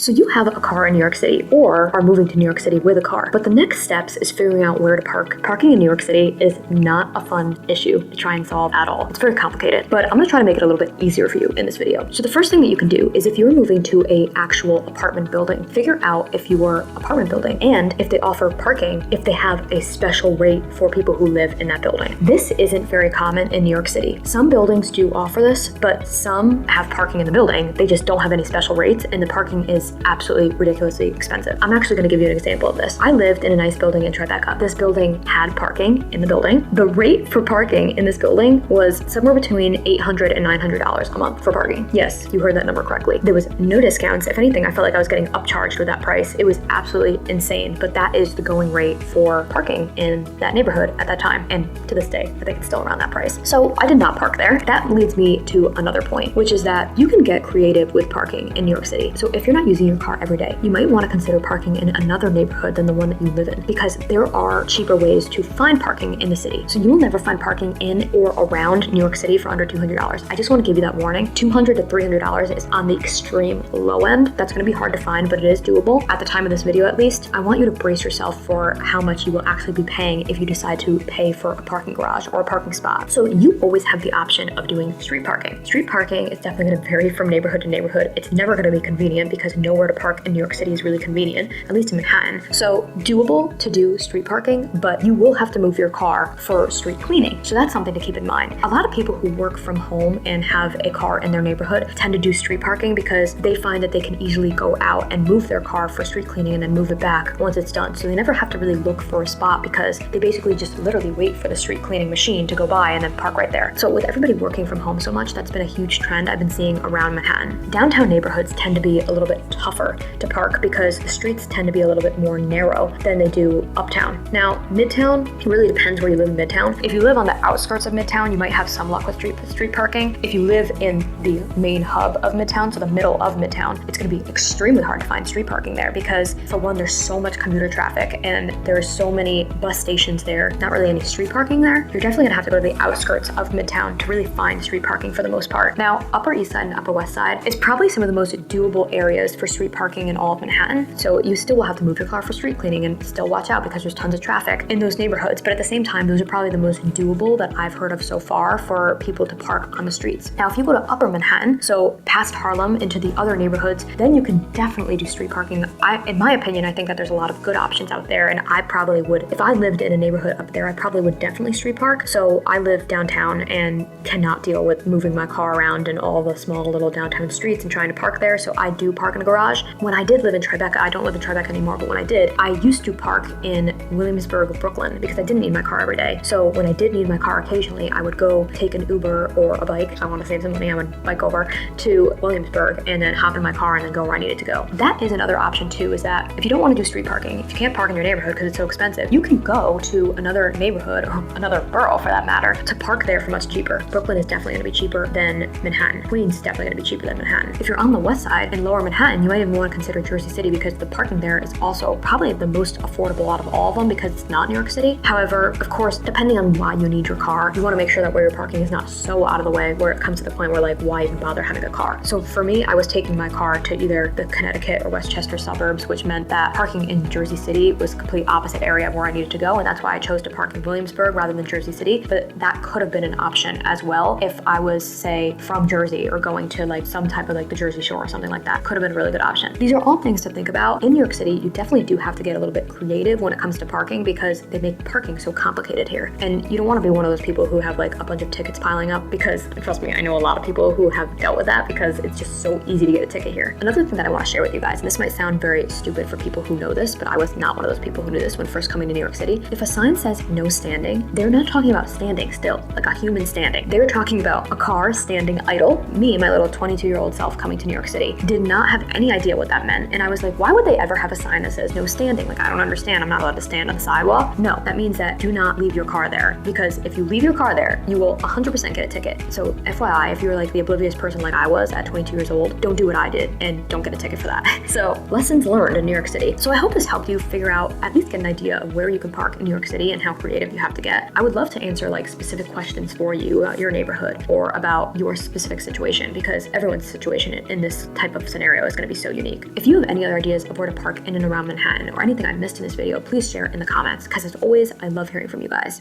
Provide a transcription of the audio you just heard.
So you have a car in New York City or are moving to New York City with a car, but the next steps is figuring out where to park. Parking in New York City is not a fun issue to try and solve at all. It's very complicated, but I'm gonna try to make it a little bit easier for you in this video. So the first thing that you can do is if you're moving to a actual apartment building, figure out if your apartment building and if they offer parking, if they have a special rate for people who live in that building. This isn't very common in New York City. Some buildings do offer this, but some have parking in the building. They just don't have any special rates and the parking is absolutely ridiculously expensive. I'm actually going to give you an example of this. I lived in a nice building in Tribeca. This building had parking in the building. The rate for parking in this building was somewhere between $800 and $900 a month for parking. Yes, you heard that number correctly. There was no discounts. If anything, I felt like I was getting upcharged with that price. It was absolutely insane, but that is the going rate for parking in that neighborhood at that time. And to this day, I think it's still around that price. So I did not park there. That leads me to another point, which is that you can get creative with parking in New York City. So if you're not using your car every day, you might want to consider parking in another neighborhood than the one that you live in, because there are cheaper ways to find parking in the city. So you will never find parking in or around New York City for under $200. I just want to give you that warning. $200 to $300 is on the extreme low end. That's going to be hard to find, but it is doable. At the time of this video, at least, I want you to brace yourself for how much you will actually be paying if you decide to pay for a parking garage or a parking spot. So you always have the option of doing street parking. Street parking is definitely going to vary from neighborhood to neighborhood. It's never going to be convenient because nowhere to park in New York City is really convenient, at least in Manhattan. So doable to do street parking, but you will have to move your car for street cleaning. So that's something to keep in mind. A lot of people who work from home and have a car in their neighborhood tend to do street parking because they find that they can easily go out and move their car for street cleaning and then move it back once it's done. So they never have to really look for a spot because they basically just literally wait for the street cleaning machine to go by and then park right there. So with everybody working from home so much, that's been a huge trend I've been seeing around Manhattan. Downtown neighborhoods tend to be a little bit tougher to park because the streets tend to be a little bit more narrow than they do uptown. Now, Midtown, it really depends where you live in Midtown. If you live on the outskirts of Midtown, you might have some luck with street parking. If you live in the main hub of Midtown, so the middle of Midtown, it's going to be extremely hard to find street parking there because, for one, there's so much commuter traffic and there are so many bus stations there, not really any street parking there. You're definitely going to have to go to the outskirts of Midtown to really find street parking for the most part. Now, Upper East Side and Upper West Side is probably some of the most doable areas for street parking in all of Manhattan. So you still will have to move your car for street cleaning and still watch out because there's tons of traffic in those neighborhoods. But at the same time, those are probably the most doable that I've heard of so far for people to park on the streets. Now, if you go to Upper Manhattan, so past Harlem into the other neighborhoods, then you can definitely do street parking. In my opinion, I think that there's a lot of good options out there, and I probably would, if I lived in a neighborhood up there, I probably would definitely street park. So I live downtown and cannot deal with moving my car around in all the small little downtown streets and trying to park there. So I do park in a garage. When I did live in Tribeca, I don't live in Tribeca anymore, but when I did, I used to park in Williamsburg, Brooklyn, because I didn't need my car every day. So when I did need my car occasionally, I would go take an Uber or a bike. I want to save some money, I would bike over to Williamsburg and then hop in my car and then go where I needed to go. That is another option too, is that if you don't want to do street parking, if you can't park in your neighborhood because it's so expensive, you can go to another neighborhood or another borough for that matter to park there for much cheaper. Brooklyn is definitely going to be cheaper than Manhattan. Queens is definitely going to be cheaper than Manhattan. If you're on the west side in lower Manhattan, you might even want to consider Jersey City because the parking there is also probably the most affordable out of all of them because it's not New York City. However, of course, depending on why you need your car, you want to make sure that where you're parking is not so out of the way where it comes to the point where like, why even bother having a car? So for me, I was taking my car to either the Connecticut or Westchester suburbs, which meant that parking in Jersey City was complete opposite area of where I needed to go. And that's why I chose to park in Williamsburg rather than Jersey City. But that could have been an option as well if I was, say, from Jersey or going to like some type of like the Jersey Shore or something like that. Could have been a really good option. These are all things to think about. In New York City, you definitely do have to get a little bit creative when it comes to parking because they make parking so complicated here. And you don't want to be one of those people who have like a bunch of tickets piling up because, trust me, I know a lot of people who have dealt with that because it's just so easy to get a ticket here. Another thing that I want to share with you guys, and this might sound very stupid for people who know this, but I was not one of those people who knew this when first coming to New York City. If a sign says no standing, they're not talking about standing still, like a human standing. They're talking about a car standing idle. Me, my little 22-year-old self coming to New York City, did not have any idea what that meant. And I was like, why would they ever have a sign that says no standing? Like, I don't understand. I'm not allowed to stand on the sidewalk. No, that means that do not leave your car there because if you leave your car there, you will 100% get a ticket. So FYI, if you're like the oblivious person like I was at 22 years old, don't do what I did and don't get a ticket for that. So lessons learned in New York City. So I hope this helped you figure out, at least get an idea of where you can park in New York City and how creative you have to get. I would love to answer like specific questions for you about your neighborhood or about your specific situation because everyone's situation in this type of scenario is going to be so unique. If you have any other ideas of where to park in and around Manhattan or anything I missed in this video, please share in the comments, because as always, I love hearing from you guys.